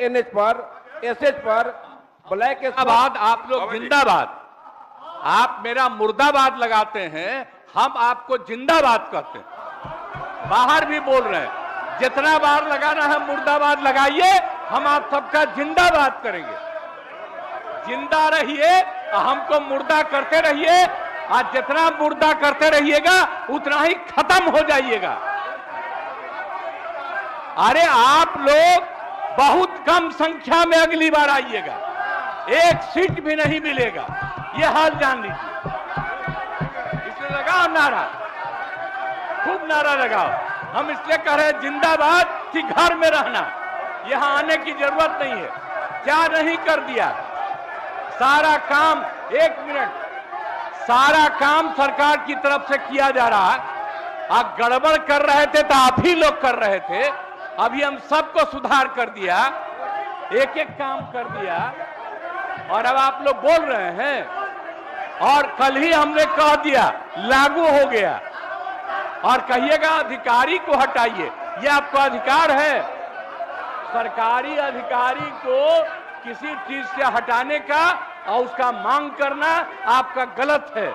NH पर, SH पर black के बाद आप लोग जिंदाबाद, आप मेरा मुर्दाबाद लगाते हैं, हम आपको जिंदाबाद कहते हैं। बाहर भी बोल रहे हैं, जितना बार लगाना है मुर्दाबाद लगाइए, हम आप सबका जिंदाबाद करेंगे। जिंदा रहिए, हमको मुर्दा करते रहिए। आज जितना मुर्दा करते रहिएगा उतना ही खत्म हो जाइएगा। अरे आप लोग बहुत कम संख्या में अगली बार आइएगा, एक सीट भी नहीं मिलेगा, ये हाल जान लीजिए। इसलिए लगाओ नारा, खूब नारा लगाओ। हम इसलिए कह रहे हैं जिंदाबाद कि घर में रहना, यहां आने की जरूरत नहीं है। क्या नहीं कर दिया, सारा काम, एक मिनट, सारा काम सरकार की तरफ से किया जा रहा है। आप गड़बड़ कर रहे थे तो आप ही लोग कर रहे थे, अभी हम सबको सुधार कर दिया, एक एक काम कर दिया, और अब आप लोग बोल रहे हैं। और कल ही हमने कह दिया लागू हो गया, और कहिएगा अधिकारी को हटाइए, ये आपका अधिकार है। सरकारी अधिकारी को किसी चीज से हटाने का और उसका मांग करना आपका गलत है,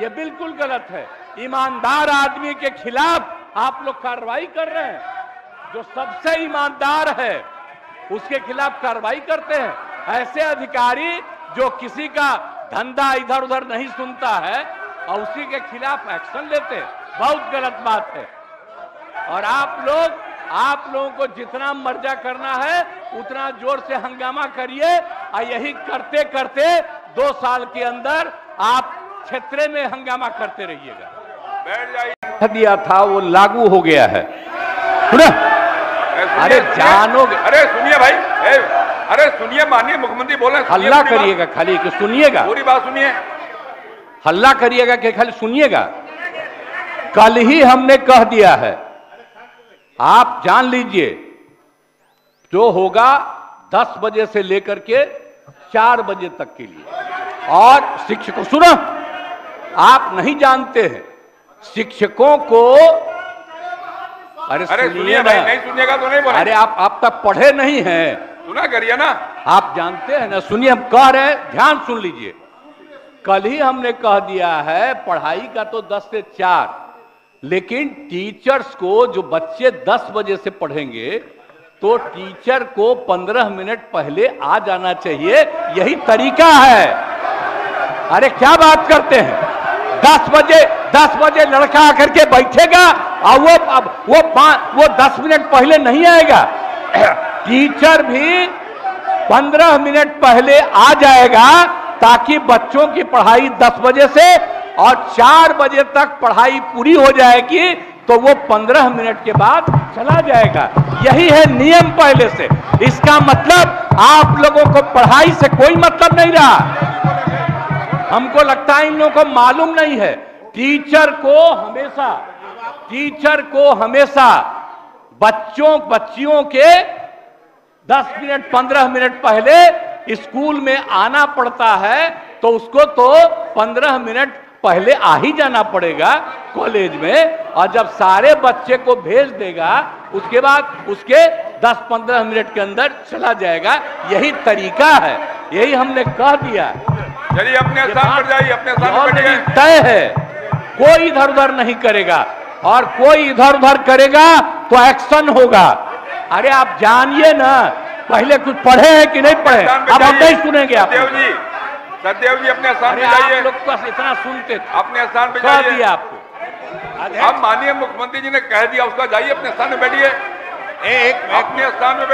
ये बिल्कुल गलत है। ईमानदार आदमी के खिलाफ आप लोग कार्रवाई कर रहे हैं, जो सबसे ईमानदार है उसके खिलाफ कार्रवाई करते हैं। ऐसे अधिकारी जो किसी का धंधा इधर उधर नहीं सुनता है और उसी के खिलाफ एक्शन लेते हैं, बहुत गलत बात है। और आप लोगों को जितना मर्जा करना है उतना जोर से हंगामा करिए, और यही करते करते 2 साल के अंदर आप क्षेत्र में हंगामा करते रहिएगा। बैठ जाइए। दिया था वो लागू हो गया है। अरे जानोगे, अरे सुनिए भाई, अरे सुनिए, माननीय मुख्यमंत्री बोल रहे हैं। हल्ला करिएगा खाली कि सुनिएगा, पूरी बात सुनिए। हल्ला करिएगा कि खाली सुनिएगा। कल ही हमने कह दिया है, आप जान लीजिए, जो होगा 10 बजे से लेकर के 4 बजे तक के लिए। और शिक्षकों, सुनो, आप नहीं जानते हैं शिक्षकों को, अरे सुनिए भाई, नहीं सुनिएगा तो नहीं बोलेंगे। अरे आप तक पढ़े नहीं हैं, सुना करिए ना, आप जानते हैं ना। सुनिए, हम कह रहे हैं, ध्यान सुन लीजिए। कल ही हमने कह दिया है पढ़ाई का तो 10 से 4, लेकिन टीचर्स को, जो बच्चे 10 बजे से पढ़ेंगे तो टीचर को 15 मिनट पहले आ जाना चाहिए, यही तरीका है। अरे क्या बात करते हैं, 10 बजे लड़का आकर के बैठेगा और वो 10 मिनट पहले नहीं आएगा। टीचर भी 15 मिनट पहले आ जाएगा, ताकि बच्चों की पढ़ाई 10 बजे से और 4 बजे तक पढ़ाई पूरी हो जाएगी, तो वो 15 मिनट के बाद चला जाएगा। यही है नियम पहले से। इसका मतलब आप लोगों को पढ़ाई से कोई मतलब नहीं रहा। हमको लगता है इन लोगों को मालूम नहीं है। टीचर को हमेशा बच्चियों के 10 मिनट 15 मिनट पहले स्कूल में आना पड़ता है, तो उसको तो 15 मिनट पहले आ ही जाना पड़ेगा कॉलेज में। और जब सारे बच्चे को भेज देगा, उसके बाद उसके 10-15 मिनट के अंदर चला जाएगा। यही तरीका है, यही हमने कह दिया। चलिए अपने स्थान पर जाइए, अपने स्थान पर बैठिए। तय है, कोई इधर उधर नहीं करेगा, और कोई इधर उधर करेगा तो एक्शन होगा। अरे आप जानिए ना, पहले कुछ पढ़े हैं कि नहीं पढ़े, अब हम नहीं सुनेंगे। आप सदैव जी अपने स्थान पे जाइए। आप लोग बस इतना सुनते थे, अपने स्थान पे जाइए। आपको अब माननीय मुख्यमंत्री जी ने कह दिया, उसका जाइए अपने स्थान में बैठिए, अपने स्थान में।